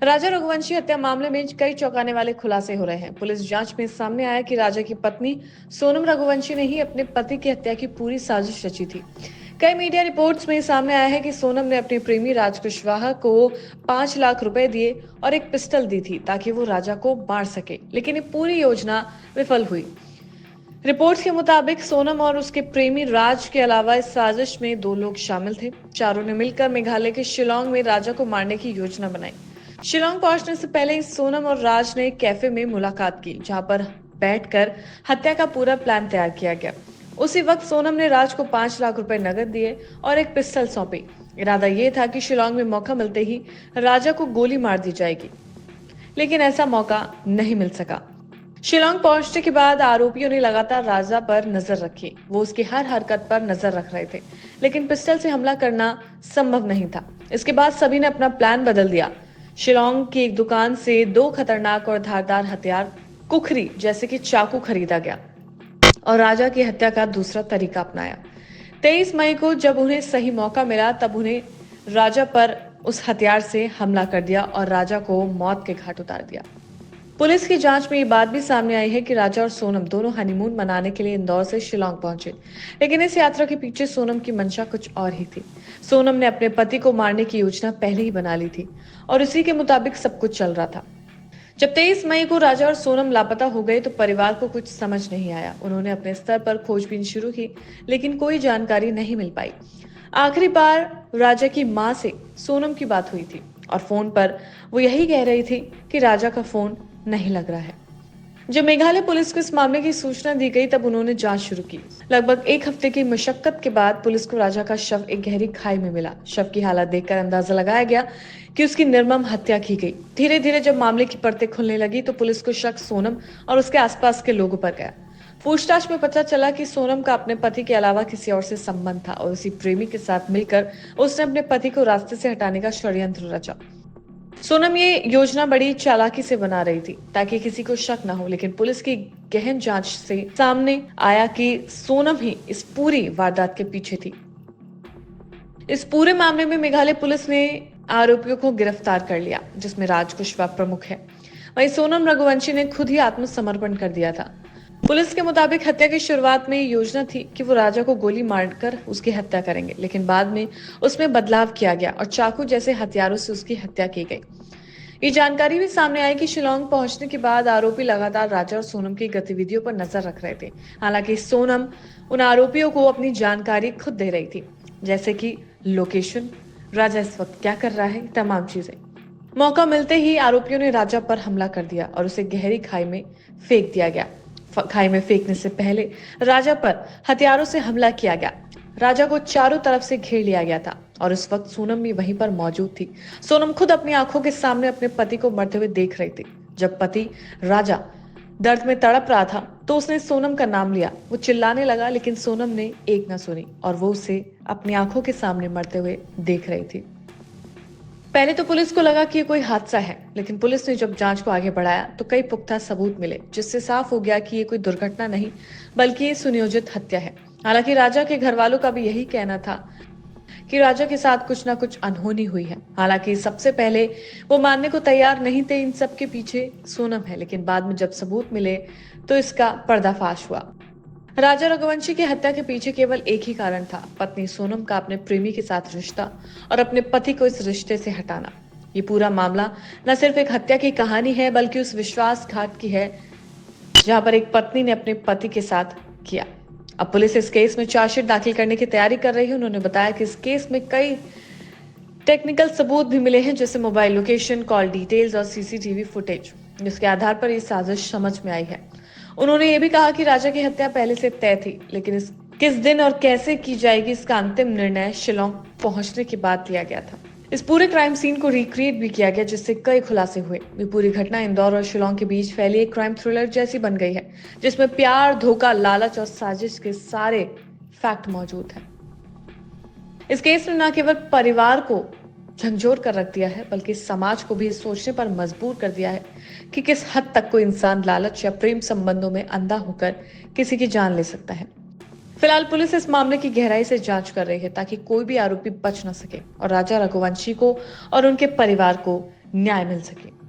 राजा रघुवंशी हत्या मामले में कई चौंकाने वाले खुलासे हो रहे हैं। पुलिस जांच में सामने आया कि राजा की पत्नी सोनम रघुवंशी ने ही अपने पति की हत्या की पूरी साजिश रची थी। कई मीडिया रिपोर्ट्स में सामने आया है कि सोनम ने अपने प्रेमी राज कुशवाहा को 5 लाख रुपए दिए और एक पिस्टल दी थी ताकि वो राजा को मार सके, लेकिन ये पूरी योजना विफल हुई। रिपोर्ट्स के मुताबिक सोनम और उसके प्रेमी राज के अलावा इस साजिश में 2 लोग शामिल थे। चारों ने मिलकर मेघालय के शिलोंग में राजा को मारने की योजना बनाई। शिलोंग पहुंचने से पहले ही सोनम और राज ने एक कैफे में मुलाकात की, जहां पर बैठकर हत्या का पूरा प्लान तैयार किया गया। उसी वक्त सोनम ने राज को 5 लाख रुपए नगद दिए और एक पिस्टल सौंपी। इरादा यह था कि शिलोंग में मौका मिलते ही राजा को गोली मार दी जाएगी, लेकिन ऐसा मौका नहीं मिल सका। शिलोंग पहुंचने के बाद आरोपियों ने लगातार राजा पर नजर रखी। वो उसकी हर हरकत पर नजर रख रहे थे, लेकिन पिस्टल से हमला करना संभव नहीं था। इसके बाद सभी ने अपना प्लान बदल दिया। शिलोंग की एक दुकान से 2 खतरनाक और धारदार हथियार, कुखरी जैसे कि चाकू खरीदा गया और राजा की हत्या का दूसरा तरीका अपनाया। 23 मई को जब उन्हें सही मौका मिला, तब उन्हें राजा पर उस हथियार से हमला कर दिया और राजा को मौत के घाट उतार दिया। पुलिस की जांच में ये बात भी सामने आई है कि राजा और सोनम दोनों हनीमून मनाने के लिए इंदौर से शिलोंग पहुंचे, लेकिन इस यात्रा के पीछे सोनम की मंशा कुछ और ही थी। सोनम ने अपने पति को मारने की योजना पहले ही बना ली थी और इसी के मुताबिक सब कुछ चल रहा था। जब 23 मई को राजा और सोनम लापता हो गए तो परिवार को कुछ समझ नहीं आया। उन्होंने अपने स्तर पर खोजबीन शुरू की, लेकिन कोई जानकारी नहीं मिल पाई। आखिरी बार राजा की मां से सोनम की बात हुई थी और फोन पर वो यही कह रही थी कि राजा का फोन नहीं लग रहा है। जब मेघालय पुलिस को इस मामले की सूचना दी गई, तब उन्होंने जांच शुरू की। लगभग 1 हफ्ते की मशक्कत के बाद पुलिस को राजा का शव एक गहरी खाई में मिला। शव की हालत देखकर अंदाजा लगाया गया कि उसकी निर्मम हत्या की गई। धीरे धीरे जब मामले की परतें खुलने लगी तो पुलिस को शक सोनम और उसके आसपास के लोगों पर गया। पूछताछ में पता चला कि सोनम का अपने पति के अलावा किसी और से संबंध था और उसी प्रेमी के साथ मिलकर उसने अपने पति को रास्ते से हटाने का षड्यंत्र रचा। सोनम ये योजना बड़ी चालाकी से बना रही थी ताकि किसी को शक न हो, लेकिन पुलिस की गहन जांच से सामने आया कि सोनम ही इस पूरी वारदात के पीछे थी। इस पूरे मामले में मेघालय पुलिस ने आरोपियों को गिरफ्तार कर लिया, जिसमें राज कुशवाहा प्रमुख है। वहीं सोनम रघुवंशी ने खुद ही आत्मसमर्पण कर दिया था। पुलिस के मुताबिक हत्या की शुरुआत में ये योजना थी कि वो राजा को गोली मारकर उसकी हत्या करेंगे, लेकिन बाद में उसमें बदलाव किया गया और चाकू जैसे हथियारों से उसकी हत्या की गई। ये जानकारी भी सामने आई कि शिलोंग पहुंचने के बाद आरोपी लगातार राजा और सोनम की गतिविधियों पर नजर रख रहे थे। हालांकि सोनम उन आरोपियों को अपनी जानकारी खुद दे रही थी, जैसे कि लोकेशन, राजा इस वक्त क्या कर रहा है, तमाम चीजें। मौका मिलते ही आरोपियों ने राजा पर हमला कर दिया और उसे गहरी खाई में फेंक दिया गया। खाई में फेंकने से पहले राजा पर हथियारों से हमला किया गया। राजा को चारों तरफ से घेर लिया गया था और उस वक्त सोनम भी वहीं पर मौजूद थी। सोनम खुद अपनी आंखों के सामने अपने पति को मरते हुए देख रही थी। जब पति राजा दर्द में तड़प रहा था तो उसने सोनम का नाम लिया। वो चिल्लाने लगा, लेकिन सोनम ने एक न सुनी और वो उसे अपनी आंखों के सामने मरते हुए देख रही थी। पहले तो पुलिस को लगा कि ये कोई हादसा है, लेकिन पुलिस ने जब जांच को आगे बढ़ाया तो कई पुख्ता सबूत मिले, जिससे साफ हो गया कि ये कोई दुर्घटना नहीं बल्कि ये सुनियोजित हत्या है। हालांकि राजा के घर वालों का भी यही कहना था कि राजा के साथ कुछ ना कुछ अनहोनी हुई है। हालांकि सबसे पहले वो मानने को तैयार नहीं थे इन सब के पीछे सोनम है, लेकिन बाद में जब सबूत मिले तो इसका पर्दाफाश हुआ। राजा रघुवंशी की हत्या के पीछे केवल एक ही कारण था, पत्नी सोनम का अपने प्रेमी के साथ रिश्ता और अपने पति को इस रिश्ते से हटाना। ये पूरा मामला न सिर्फ एक हत्या की कहानी है बल्कि उस विश्वासघात की है जहां पर एक पत्नी ने अपने पति के साथ किया। अब पुलिस इस केस में चार्जशीट दाखिल करने की तैयारी कर रही है। उन्होंने बताया कि इस केस में कई टेक्निकल सबूत भी मिले हैं, जैसे मोबाइल लोकेशन, कॉल डिटेल्स और सीसीटीवी फुटेज, जिसके आधार पर ये साजिश समझ में आई है। उन्होंने ये भी कहा कि राजा की हत्या पहले से तय थी, लेकिन किस दिन और कैसे की जाएगी इसका अंतिम निर्णय शिलोंग पहुंचने के बाद लिया गया था। इस पूरे क्राइम सीन को रिक्रिएट भी किया गया, जिससे कई खुलासे हुए। ये पूरी घटना इंदौर और शिलोंग के बीच फैली एक क्राइम थ्रिलर जैसी बन गई है, जिसमें प्यार, धोखा, लालच और साजिश के सारे फैक्ट मौजूद हैं। इस केस ने न केवल परिवार को झंझोर कर रख दिया है, बल्कि समाज को भी सोचने पर मजबूर कर दिया है कि किस हद तक कोई इंसान लालच या प्रेम संबंधों में अंधा होकर किसी की जान ले सकता है। फिलहाल पुलिस इस मामले की गहराई से जांच कर रही है ताकि कोई भी आरोपी बच न सके और राजा रघुवंशी को और उनके परिवार को न्याय मिल सके।